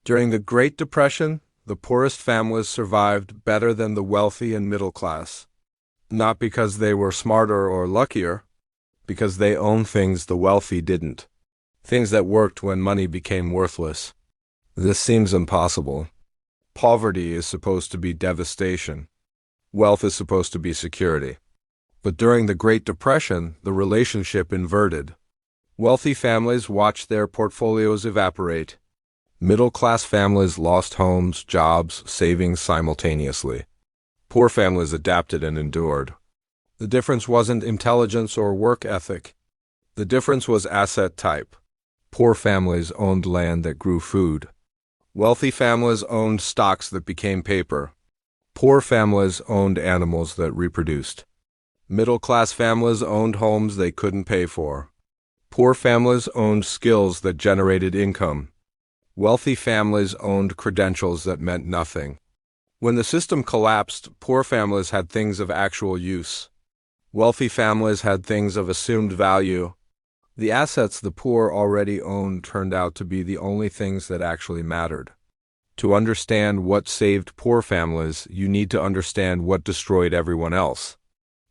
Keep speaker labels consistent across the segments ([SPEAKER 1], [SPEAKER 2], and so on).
[SPEAKER 1] During the Great Depression, the poorest families survived better than the wealthy and middle class. Not because they were smarter or luckier, because they owned things the wealthy didn't. Things that worked when money became worthless. This seems impossible. Poverty is supposed to be devastation. Wealth is supposed to be security. But during the Great Depression, the relationship inverted. Wealthy families watched their portfolios evaporate. Middle-class families lost homes, jobs, savings simultaneously. Poor families adapted and endured. The difference wasn't intelligence or work ethic. The difference was asset type. Poor families owned land that grew food. Wealthy families owned stocks that became paper. Poor families owned animals that reproduced. Middle-class families owned homes they couldn't pay for. Poor families owned skills that generated income. Wealthy families owned credentials that meant nothing. When the system collapsed, poor families had things of actual use. Wealthy families had things of assumed value. The assets the poor already owned turned out to be the only things that actually mattered. To understand what saved poor families, you need to understand what destroyed everyone else.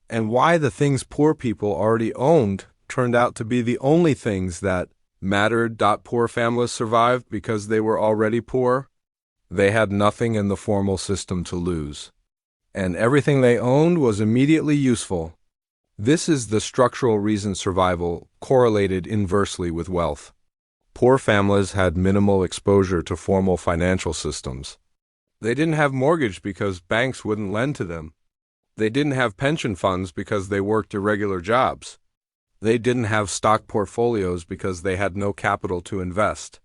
[SPEAKER 1] And why the things poor people already owned turned out to be the only things that mattered. Poor families survived because they were already poor. They had nothing in the formal system to lose. And everything they owned was immediately useful. This is the structural reason survival correlated inversely with wealth. Poor families had minimal exposure to formal financial systems. They didn't have mortgage because banks wouldn't lend to them. They didn't have pension funds because they worked irregular jobs. They didn't have stock portfolios because they had no capital to invest.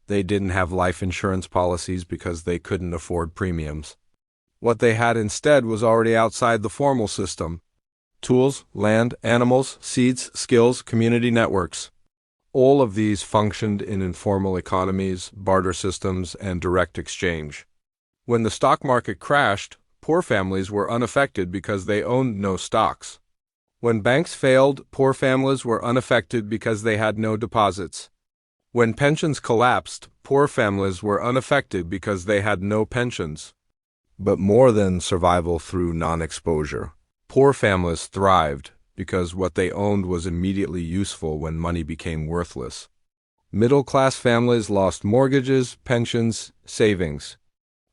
[SPEAKER 1] They didn't have life insurance policies because they couldn't afford premiums. What they had instead was already outside the formal system: tools, land, animals, seeds, skills, community networks. All of these functioned in informal economies, barter systems, and direct exchange. When the stock market crashed, poor families were unaffected because they owned no stocks. When banks failed, poor families were unaffected because they had no deposits. When pensions collapsed, poor families were unaffected because they had no pensions. But more than survival through non-exposure, poor families thrived because what they owned was immediately useful when money became worthless. Middle-class families lost mortgages, pensions, savings.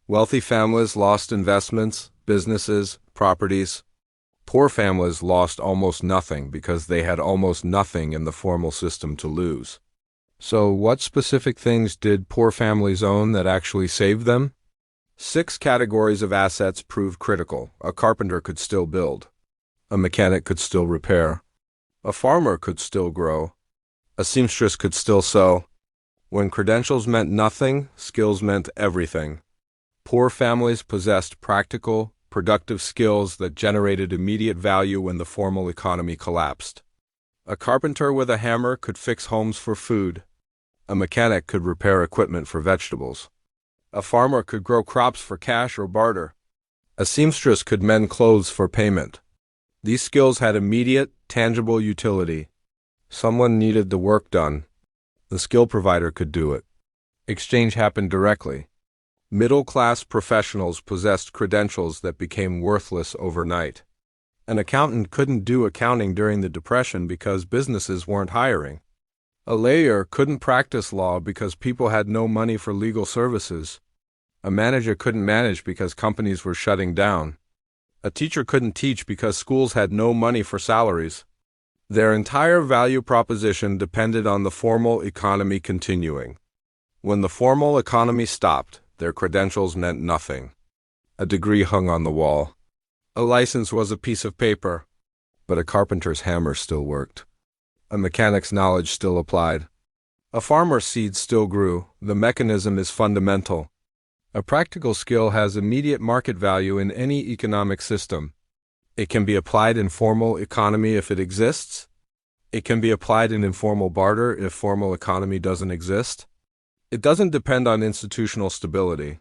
[SPEAKER 1] Wealthy families lost investments, businesses, properties. Poor families lost almost nothing because they had almost nothing in the formal system to lose. So what specific things did poor families own that actually saved them? 6 categories of assets proved critical. A carpenter could still build. A mechanic could still repair. A farmer could still grow. A seamstress could still sew. When credentials meant nothing, skills meant everything. Poor families possessed practical, productive skills that generated immediate value when the formal economy collapsed. A carpenter with a hammer could fix homes for food. A mechanic could repair equipment for vegetables. A farmer could grow crops for cash or barter. A seamstress could mend clothes for payment. These skills had immediate, tangible utility. Someone needed the work done. The skill provider could do it. Exchange happened directly. Middle-class professionals possessed credentials that became worthless overnight. An accountant couldn't do accounting during the Depression because businesses weren't hiring. A lawyer couldn't practice law because people had no money for legal services. A manager couldn't manage because companies were shutting down. A teacher couldn't teach because schools had no money for salaries. Their entire value proposition depended on the formal economy continuing. When the formal economy stopped, their credentials meant nothing. A degree hung on the wall. A license was a piece of paper. But a carpenter's hammer still worked. A mechanic's knowledge still applied. A farmer's seed still grew. The mechanism is fundamental. A practical skill has immediate market value in any economic system. It can be applied in formal economy if it exists. It can be applied in informal barter if formal economy doesn't exist. It doesn't depend on institutional stability.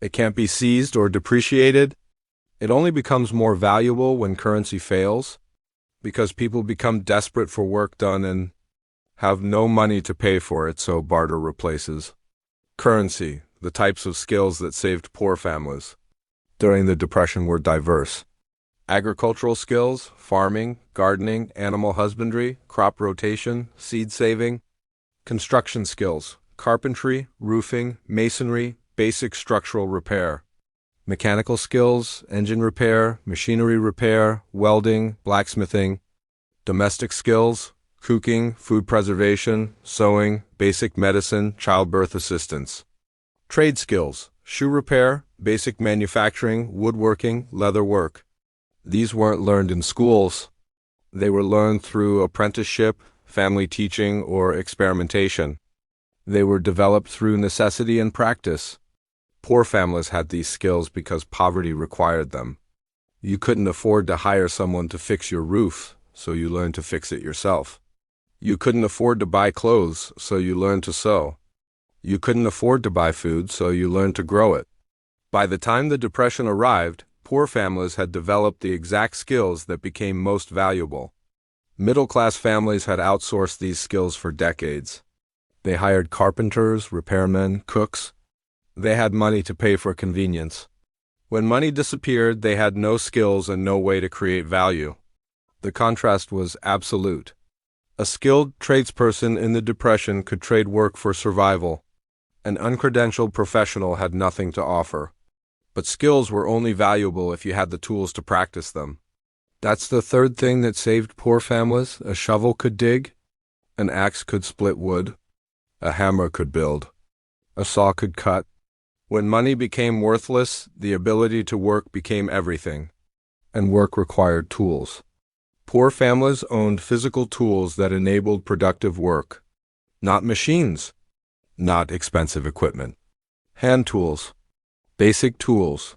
[SPEAKER 1] It can't be seized or depreciated. It only becomes more valuable when currency fails, because people become desperate for work done and have no money to pay for it, so barter replaces. Currency, The types of skills that saved poor families during the Depression were diverse. Agricultural skills, farming, gardening, animal husbandry, crop rotation, seed saving. Construction skills, carpentry, roofing, masonry, basic structural repair. Mechanical skills, engine repair, machinery repair, welding, blacksmithing. Domestic skills, cooking, food preservation, sewing, basic medicine, childbirth assistance. Trade skills, shoe repair, basic manufacturing, woodworking, leather work. These weren't learned in schools. They were learned through apprenticeship, family teaching, or experimentation. They were developed through necessity and practice. Poor families had these skills because poverty required them. You couldn't afford to hire someone to fix your roof, so you learned to fix it yourself. You couldn't afford to buy clothes, so you learned to sew. You couldn't afford to buy food, so you learned to grow it. By the time the Depression arrived, poor families had developed the exact skills that became most valuable. Middle-class families had outsourced these skills for decades. They hired carpenters, repairmen, cooks. They had money to pay for convenience. When money disappeared, they had no skills and no way to create value. The contrast was absolute. A skilled tradesperson in the Depression could trade work for survival. An uncredentialed professional had nothing to offer. But skills were only valuable if you had the tools to practice them. That's the third thing that saved poor families. A shovel could dig. An axe could split wood. A hammer could build. A saw could cut. When money became worthless, the ability to work became everything. And work required tools. Poor families owned physical tools that enabled productive work. Not machines. Not expensive equipment. Hand tools. Basic tools.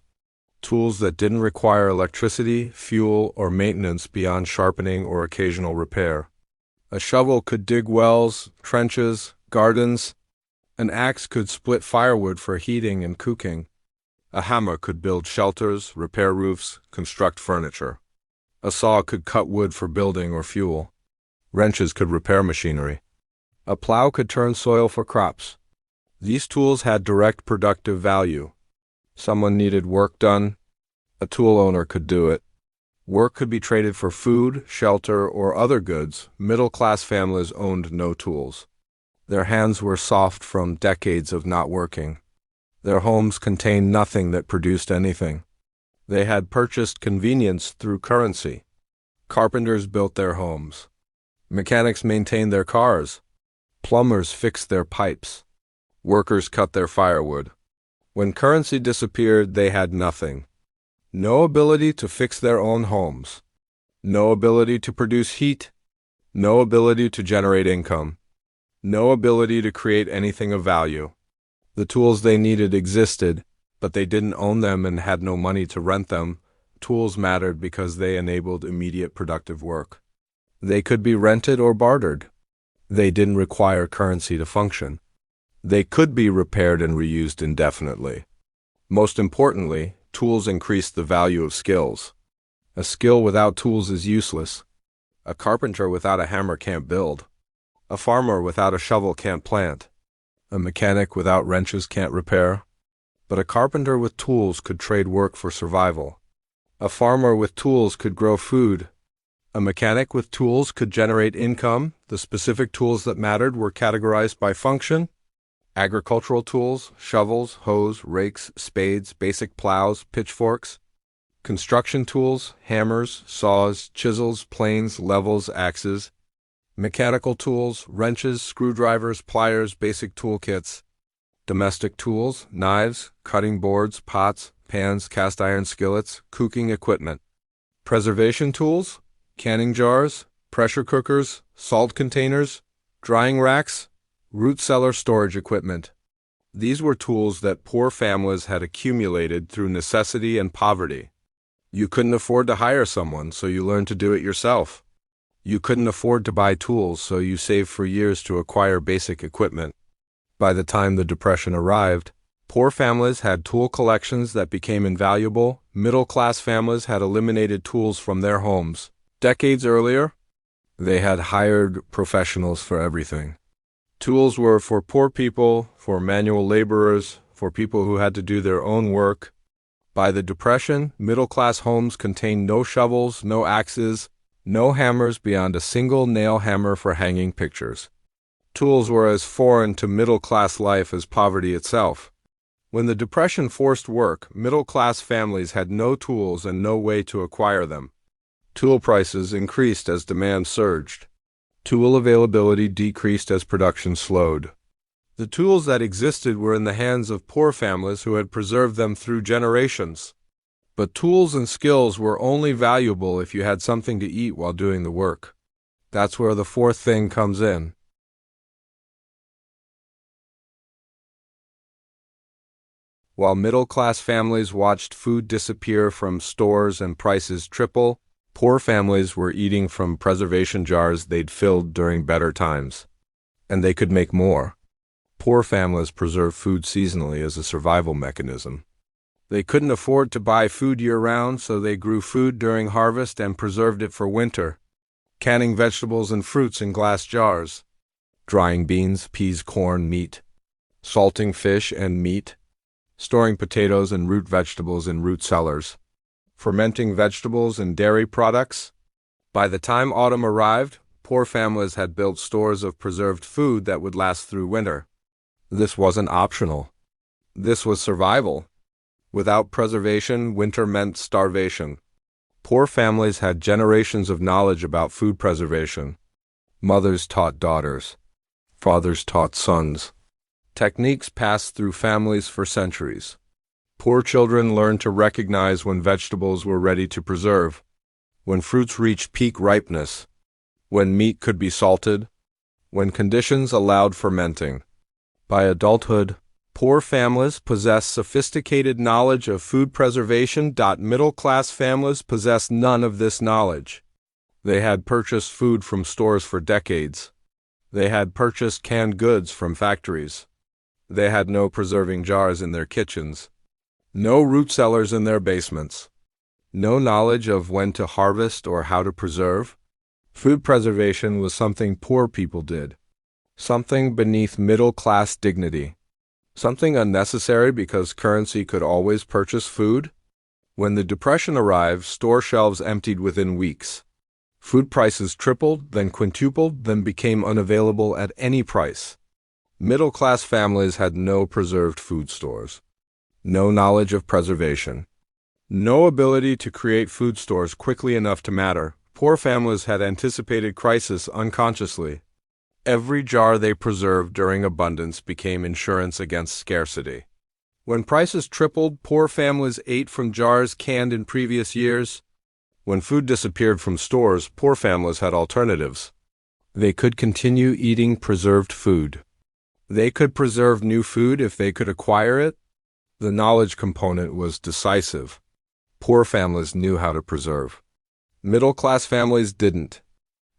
[SPEAKER 1] Tools that didn't require electricity, fuel, or maintenance beyond sharpening or occasional repair. A shovel could dig wells, trenches, gardens. An axe could split firewood for heating and cooking. A hammer could build shelters, repair roofs, construct furniture. A saw could cut wood for building or fuel. Wrenches could repair machinery. A plow could turn soil for crops. These tools had direct productive value. Someone needed work done. A tool owner could do it. Work could be traded for food, shelter, or other goods. Middle-class families owned no tools. Their hands were soft from decades of not working. Their homes contained nothing that produced anything. They had purchased convenience through currency. Carpenters built their homes. Mechanics maintained their cars. Plumbers fixed their pipes. Workers cut their firewood. When currency disappeared, they had nothing. No ability to fix their own homes. No ability to produce heat. No ability to generate income. No ability to create anything of value. The tools they needed existed, but they didn't own them and had no money to rent them. Tools mattered because they enabled immediate productive work. They could be rented or bartered. They didn't require currency to function. They could be repaired and reused indefinitely. Most importantly, tools increased the value of skills. A skill without tools is useless. A carpenter without a hammer can't build. A farmer without a shovel can't plant. A mechanic without wrenches can't repair. But a carpenter with tools could trade work for survival. A farmer with tools could grow food. A mechanic with tools could generate income. The specific tools that mattered were categorized by function. Agricultural tools, shovels, hoes, rakes, spades, basic plows, pitchforks. Construction tools, hammers, saws, chisels, planes, levels, axes. Mechanical tools, wrenches, screwdrivers, pliers, basic toolkits. Domestic tools, knives, cutting boards, pots, pans, cast iron skillets, cooking equipment. Preservation tools, canning jars, pressure cookers, salt containers, drying racks, root cellar storage equipment. These were tools that poor families had accumulated through necessity and poverty. You couldn't afford to hire someone, so you learned to do it yourself. You couldn't afford to buy tools, so you saved for years to acquire basic equipment. By the time the Depression arrived, poor families had tool collections that became invaluable. Middle-class families had eliminated tools from their homes. Decades earlier, they had hired professionals for everything. Tools were for poor people, for manual laborers, for people who had to do their own work. By the Depression, middle-class homes contained no shovels, no axes, no hammers beyond a single nail hammer for hanging pictures. Tools were as foreign to middle-class life as poverty itself. When the Depression forced work, middle-class families had no tools and no way to acquire them. Tool prices increased as demand surged. Tool availability decreased as production slowed. The tools that existed were in the hands of poor families who had preserved them through generations. But tools and skills were only valuable if you had something to eat while doing the work. That's where the fourth thing comes in. While middle-class families watched food disappear from stores and prices triple, poor families were eating from preservation jars they'd filled during better times. And they could make more. Poor families preserved food seasonally as a survival mechanism. They couldn't afford to buy food year-round, so they grew food during harvest and preserved it for winter, canning vegetables and fruits in glass jars, drying beans, peas, corn, meat, salting fish and meat, storing potatoes and root vegetables in root cellars, fermenting vegetables and dairy products. By the time autumn arrived, poor families had built stores of preserved food that would last through winter. This wasn't optional. This was survival. Without preservation, winter meant starvation. Poor families had generations of knowledge about food preservation. Mothers taught daughters. Fathers taught sons. Techniques passed through families for centuries. Poor children learned to recognize when vegetables were ready to preserve, when fruits reached peak ripeness, when meat could be salted, when conditions allowed fermenting. By adulthood, poor families possessed sophisticated knowledge of food preservation. Middle-class families possessed none of this knowledge. They had purchased food from stores for decades. They had purchased canned goods from factories. They had no preserving jars in their kitchens, no root cellars in their basements, no knowledge of when to harvest or how to preserve. Food preservation was something poor people did, something beneath middle-class dignity, something unnecessary because currency could always purchase food. When the Depression arrived, store shelves emptied within weeks. Food prices tripled, then quintupled, then became unavailable at any price. Middle-class families had no preserved food stores, no knowledge of preservation, no ability to create food stores quickly enough to matter. Poor families had anticipated crisis unconsciously. Every jar they preserved during abundance became insurance against scarcity. When prices tripled, poor families ate from jars canned in previous years. When food disappeared from stores, poor families had alternatives. They could continue eating preserved food. They could preserve new food if they could acquire it. The knowledge component was decisive. Poor families knew how to preserve. Middle-class families didn't.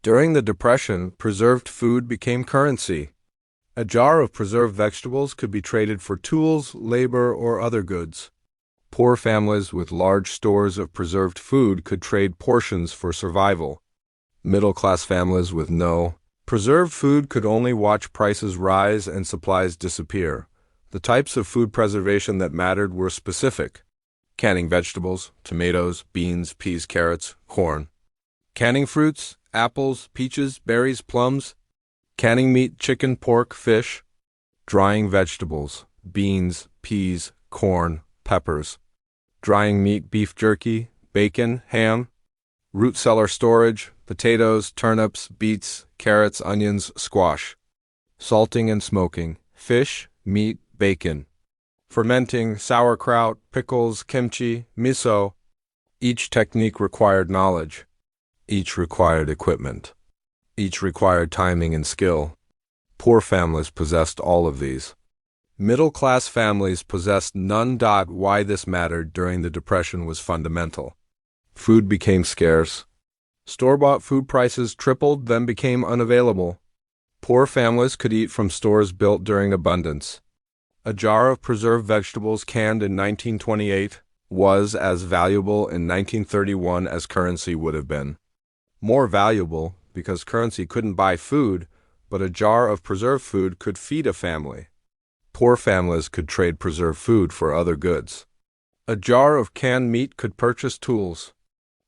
[SPEAKER 1] During the Depression, preserved food became currency. A jar of preserved vegetables could be traded for tools, labor, or other goods. Poor families with large stores of preserved food could trade portions for survival. Middle-class families with no preserved food could only watch prices rise and supplies disappear. The types of food preservation that mattered were specific: canning vegetables, tomatoes, beans, peas, carrots, corn; canning fruits, apples, peaches, berries, plums; canning meat, chicken, pork, fish; drying vegetables, beans, peas, corn, peppers; drying meat, beef jerky, bacon, ham; root cellar storage, potatoes, turnips, beets, carrots, onions, squash; salting and smoking, fish, meat, bacon; fermenting, sauerkraut, pickles, kimchi, miso. Each technique required knowledge. Each required equipment. Each required timing and skill. Poor families possessed all of these. Middle-class families possessed none. Why this mattered during the Depression was fundamental. Food became scarce. Store-bought food prices tripled, then became unavailable. Poor families could eat from stores built during abundance. A jar of preserved vegetables canned in 1928 was as valuable in 1931 as currency would have been. More valuable because currency couldn't buy food, but a jar of preserved food could feed a family. Poor families could trade preserved food for other goods. A jar of canned meat could purchase tools.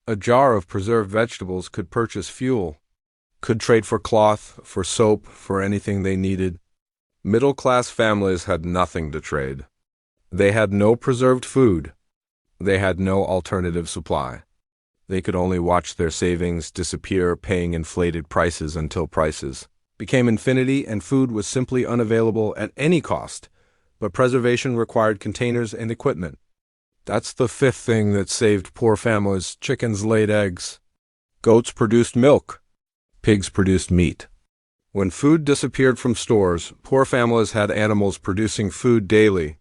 [SPEAKER 1] A jar of preserved vegetables could purchase fuel, could trade for cloth, for soap, for anything they needed. Middle-class families had nothing to trade. They had no preserved food. They had no alternative supply. They could only watch their savings disappear, paying inflated prices until prices became infinity and food was simply unavailable at any cost. But preservation required containers and equipment. That's the fifth thing that saved poor families. Chickens laid eggs. Goats produced milk. Pigs produced meat. When food disappeared from stores, poor families had animals producing food daily.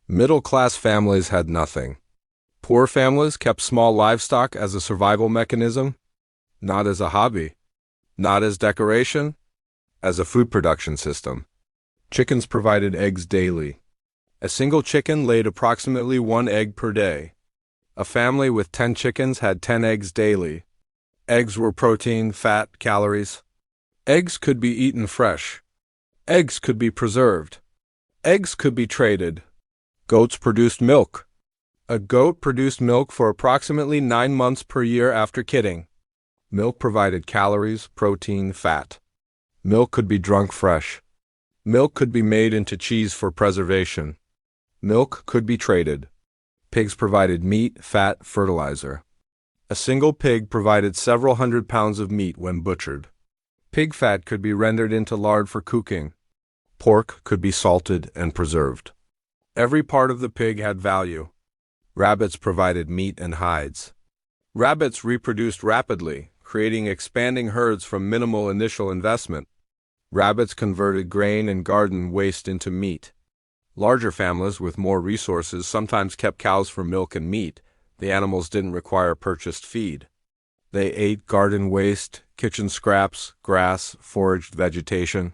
[SPEAKER 1] Middle-class families had nothing. Poor families kept small livestock as a survival mechanism, not as a hobby, not as decoration, as a food production system. Chickens provided eggs daily. A single chicken laid approximately 1 egg per day. A family with 10 chickens had 10 eggs daily. Eggs were protein, fat, calories. Eggs could be eaten fresh. Eggs could be preserved. Eggs could be traded. Goats produced milk. A goat produced milk for approximately 9 months per year after kidding. Milk provided calories, protein, fat. Milk could be drunk fresh. Milk could be made into cheese for preservation. Milk could be traded. Pigs provided meat, fat, fertilizer. A single pig provided several hundred pounds of meat when butchered. Pig fat could be rendered into lard for cooking. Pork could be salted and preserved. Every part of the pig had value. Rabbits provided meat and hides. Rabbits reproduced rapidly, creating expanding herds from minimal initial investment. Rabbits converted grain and garden waste into meat. Larger families with more resources sometimes kept cows for milk and meat. The animals didn't require purchased feed. They ate garden waste, kitchen scraps, grass, foraged vegetation.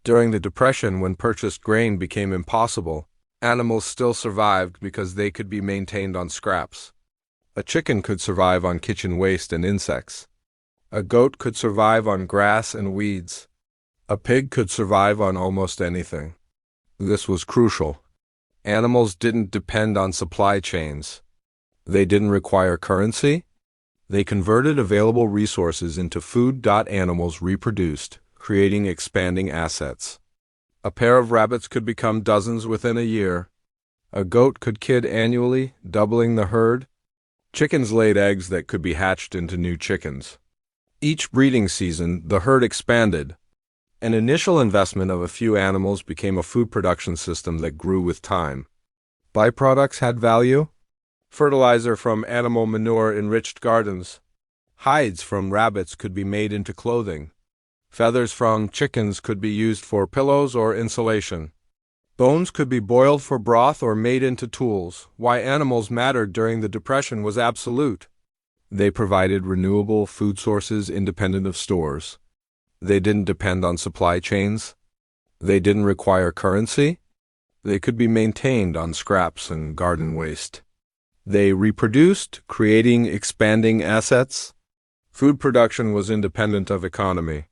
[SPEAKER 1] During the Depression, when purchased grain became impossible, animals still survived because they could be maintained on scraps. A chicken could survive on kitchen waste and insects. A goat could survive on grass and weeds. A pig could survive on almost anything. This was crucial. Animals didn't depend on supply chains. They didn't require currency. They converted available resources into food. Animals reproduced, creating expanding assets. A pair of rabbits could become dozens within a year. A goat could kid annually, doubling the herd. Chickens laid eggs that could be hatched into new chickens. Each breeding season, the herd expanded. An initial investment of a few animals became a food production system that grew with time. Byproducts had value. Fertilizer from animal manure enriched gardens. Hides from rabbits could be made into clothing. Feathers from chickens could be used for pillows or insulation. Bones could be boiled for broth or made into tools. Why animals mattered during the Depression was absolute. They provided renewable food sources independent of stores. They didn't depend on supply chains. They didn't require currency. They could be maintained on scraps and garden waste. They reproduced, creating expanding assets. Food production was independent of economy.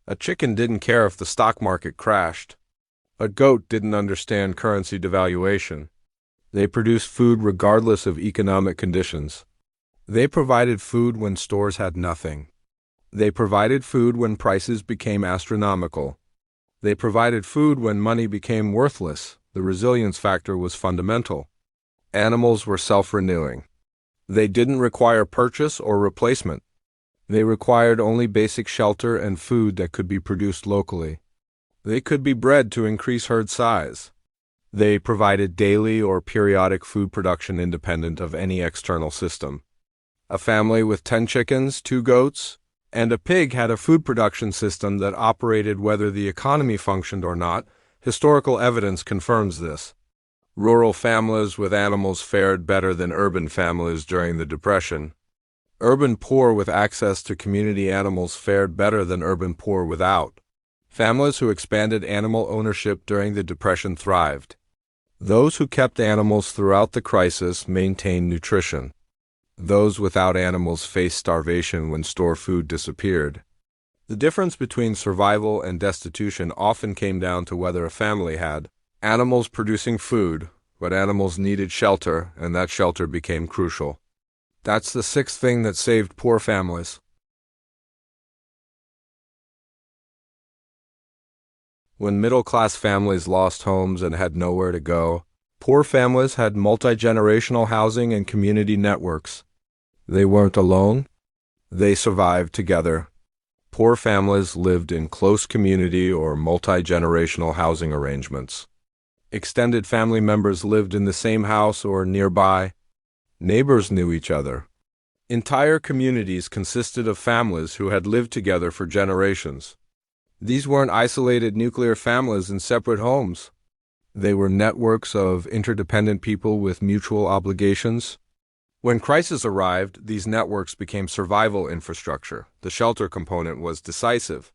[SPEAKER 1] A chicken didn't care if the stock market crashed. A goat didn't understand currency devaluation. They produced food regardless of economic conditions. They provided food when stores had nothing. They provided food when prices became astronomical. They provided food when money became worthless. The resilience factor was fundamental. Animals were self-renewing. They didn't require purchase or replacement. They required only basic shelter and food that could be produced locally. They could be bred to increase herd size. They provided daily or periodic food production independent of any external system. A family with 10 chickens, 2 goats, and a pig had a food production system that operated whether the economy functioned or not. Historical evidence confirms this. Rural families with animals fared better than urban families during the Depression. Urban poor with access to community animals fared better than urban poor without. Families who expanded animal ownership during the Depression thrived. Those who kept animals throughout the crisis maintained nutrition. Those without animals faced starvation when store food disappeared. The difference between survival and destitution often came down to whether a family had Animals producing food, but animals needed shelter, and that shelter became crucial. That's the sixth thing that saved poor families. When middle-class families lost homes and had nowhere to go, poor families had multi-generational housing and community networks. They weren't alone. They survived together. Poor families lived in close community or multi-generational housing arrangements. Extended family members lived in the same house or nearby. Neighbors knew each other. Entire communities consisted of families who had lived together for generations. These weren't isolated nuclear families in separate homes. They were networks of interdependent people with mutual obligations. When crisis arrived, these networks became survival infrastructure. The shelter component was decisive.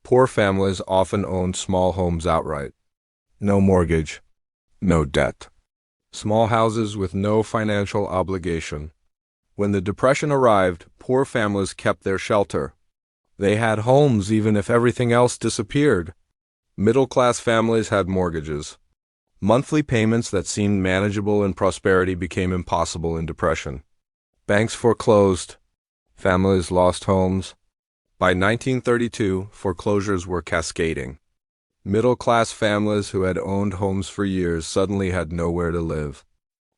[SPEAKER 1] Poor families often owned small homes outright. No mortgage, no debt. Small houses with no financial obligation. When the Depression arrived, poor families kept their shelter. They had homes even if everything else disappeared. Middle-class families had mortgages. Monthly payments that seemed manageable in prosperity became impossible in depression. Banks foreclosed. Families lost homes. By 1932, foreclosures were cascading. Middle-class families who had owned homes for years suddenly had nowhere to live.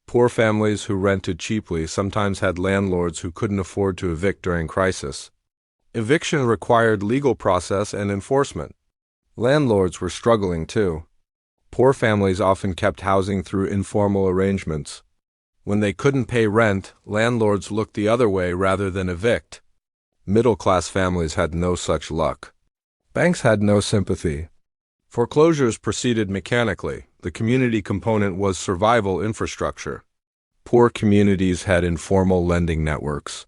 [SPEAKER 1] Poor families who rented cheaply sometimes had landlords who couldn't afford to evict during crisis. Eviction required legal process and enforcement. Landlords were struggling too. Poor families often kept housing through informal arrangements. When they couldn't pay rent, landlords looked the other way rather than evict. Middle-class families had no such luck. Banks had no sympathy. Foreclosures proceeded mechanically. The community component was survival infrastructure. Poor communities had informal lending networks.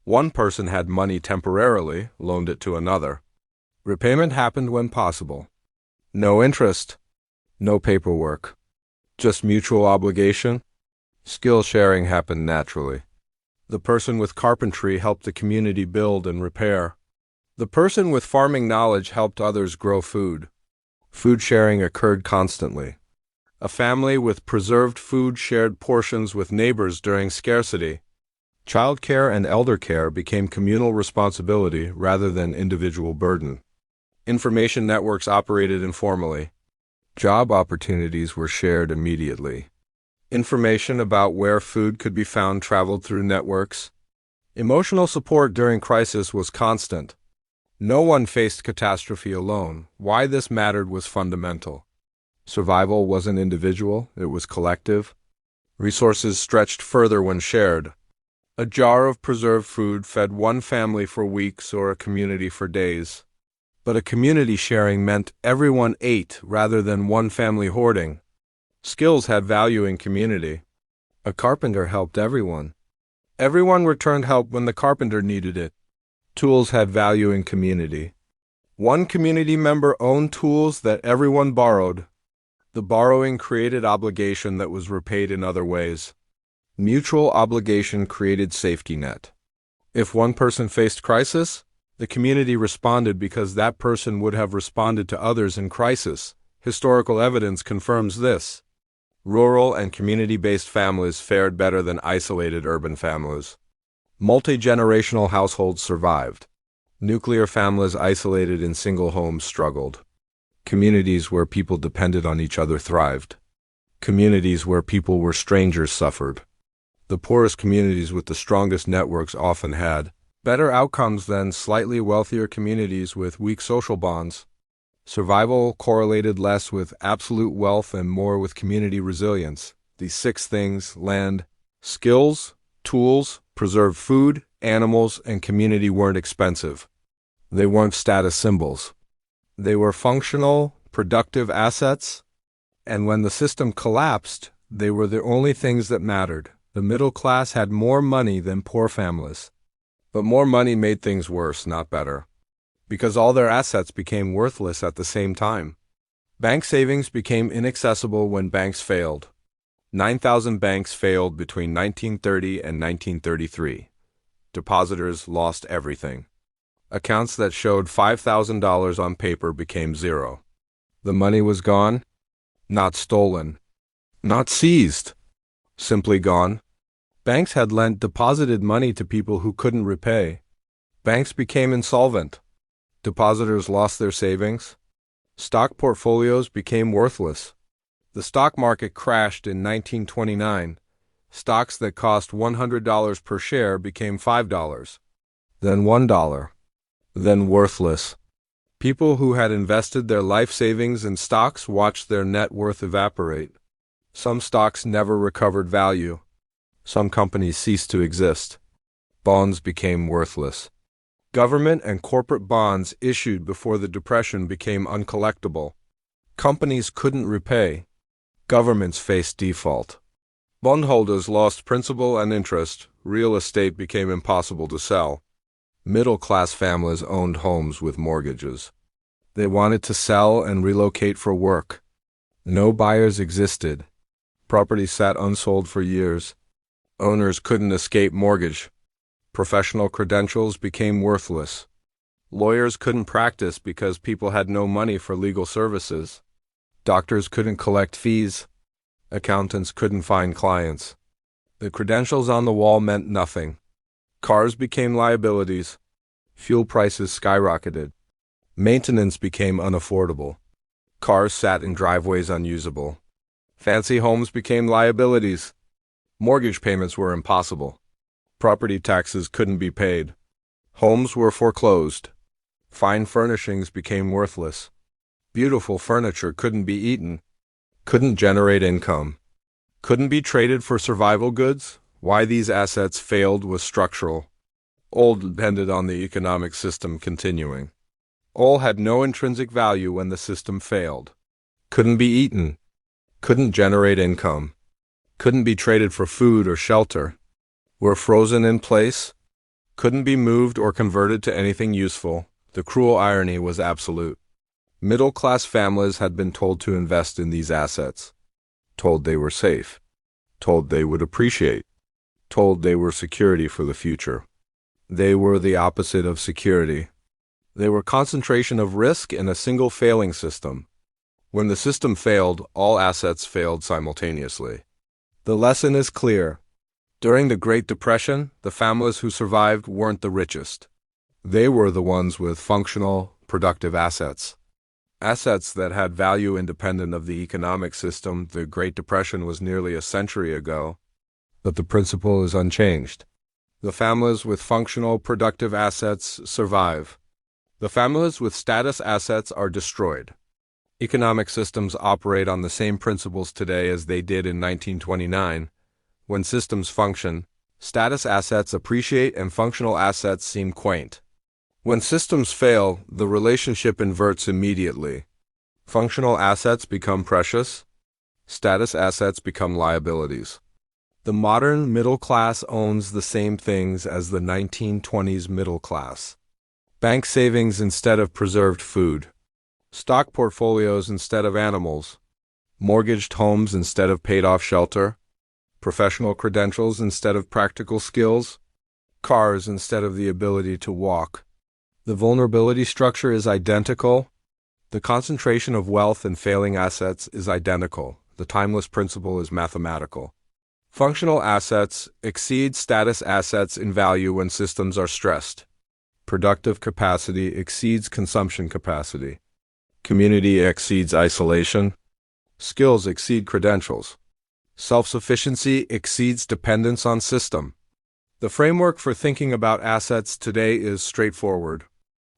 [SPEAKER 1] One person had money temporarily, loaned it to another. Repayment happened when possible. No interest, no paperwork, just mutual obligation. Skill sharing happened naturally. The person with carpentry helped the community build and repair. The person with farming knowledge helped others grow food. Food sharing occurred constantly. A family with preserved food shared portions with neighbors during scarcity. Child care and elder care became communal responsibility rather than individual burden. Information networks operated informally. Job opportunities were shared immediately. Information about where food could be found traveled through networks. Emotional support during crisis was constant. No one faced catastrophe alone. Why this mattered was fundamental. Survival wasn't individual, it was collective. Resources stretched further when shared. A jar of preserved food fed one family for weeks or a community for days. But a community sharing meant everyone ate rather than one family hoarding. Skills had value in community. A carpenter helped everyone. Everyone returned help when the carpenter needed it. Tools had value in community. One community member owned tools that everyone borrowed. The borrowing created obligation that was repaid in other ways. Mutual obligation created safety net. If one person faced crisis, the community responded because that person would have responded to others in crisis. Historical evidence confirms this. Rural and community-based families fared better than isolated urban families. Multi-generational households survived. Nuclear families isolated in single homes struggled. Communities where people depended on each other thrived. Communities where people were strangers suffered. The poorest communities with the strongest networks often had better outcomes than slightly wealthier communities with weak social bonds. Survival correlated less with absolute wealth and more with community resilience. These six things: land, skills, tools, preserved food, animals, and community weren't expensive. They weren't status symbols. They were functional, productive assets, and when the system collapsed, they were the only things that mattered. The middle class had more money than poor families. But more money made things worse, not better, because all their assets became worthless at the same time. Bank savings became inaccessible when banks failed. 9,000 banks failed between 1930 and 1933. Depositors lost everything. Accounts that showed $5,000 on paper became zero. The money was gone, Not stolen. Not seized. Simply gone. Banks had lent deposited money to people who couldn't repay. Banks became insolvent. Depositors lost their savings. Stock portfolios became worthless. The stock market crashed in 1929. Stocks that cost $100 per share became $5, then $1, then worthless. People who had invested their life savings in stocks watched their net worth evaporate. Some stocks never recovered value. Some companies ceased to exist. Bonds became worthless. Government and corporate bonds issued before the Depression became uncollectible. Companies couldn't repay. Governments faced default. Bondholders lost principal and interest. Real estate became impossible to sell. Middle-class families owned homes with mortgages. They wanted to sell and relocate for work. No buyers existed. Property sat unsold for years. Owners couldn't escape mortgage. Professional credentials became worthless. Lawyers couldn't practice because people had no money for legal services. Doctors couldn't collect fees. Accountants couldn't find clients. The credentials on the wall meant nothing. Cars became liabilities. Fuel prices skyrocketed. Maintenance became unaffordable. Cars sat in driveways unusable. Fancy homes became liabilities. Mortgage payments were impossible. Property taxes couldn't be paid. Homes were foreclosed. Fine furnishings became worthless. Beautiful furniture couldn't be eaten. Couldn't generate income. Couldn't be traded for survival goods. Why these assets failed was structural. All depended on the economic system continuing. All had no intrinsic value when the system failed. Couldn't be eaten. Couldn't generate income. Couldn't be traded for food or shelter. Were frozen in place. Couldn't be moved or converted to anything useful. The cruel irony was absolute. Middle-class families had been told to invest in these assets. Told they were safe. Told they would appreciate. Told they were security for the future. They were the opposite of security. They were concentration of risk in a single failing system. When the system failed, all assets failed simultaneously. The lesson is clear. During the Great Depression, the families who survived weren't the richest. They were the ones with functional, productive assets. Assets that had value independent of the economic system. The Great Depression was nearly a century ago, but the principle is unchanged. The families with functional, productive assets survive. The families with status assets are destroyed. Economic systems operate on the same principles today as they did in 1929. When systems function, status assets appreciate and functional assets seem quaint. When systems fail, the relationship inverts immediately. Functional assets become precious. Status assets become liabilities. The modern middle class owns the same things as the 1920s middle class. Bank savings instead of preserved food. Stock portfolios instead of animals. Mortgaged homes instead of paid-off shelter. Professional credentials instead of practical skills. Cars instead of the ability to walk. The vulnerability structure is identical. The concentration of wealth and failing assets is identical. The timeless principle is mathematical. Functional assets exceed status assets in value when systems are stressed. Productive capacity exceeds consumption capacity. Community exceeds isolation. Skills exceed credentials. Self-sufficiency exceeds dependence on system. The framework for thinking about assets today is straightforward.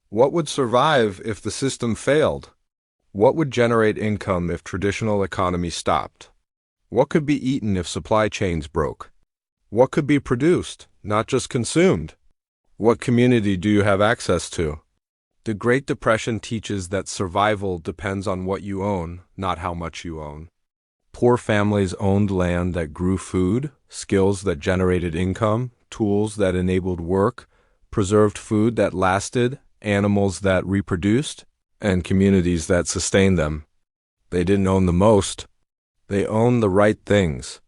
[SPEAKER 1] What would survive if the system failed? What would generate income if traditional economy stopped? What could be eaten if supply chains broke? What could be produced, not just consumed? What community do you have access to? The Great Depression teaches that survival depends on what you own, not how much you own. Poor families owned land that grew food, skills that generated income, tools that enabled work, preserved food that lasted, animals that reproduced, and communities that sustained them. They didn't own the most. They owned the right things.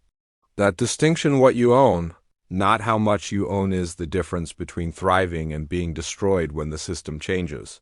[SPEAKER 1] That distinction, what you own, not how much you own, is the difference between thriving and being destroyed when the system changes.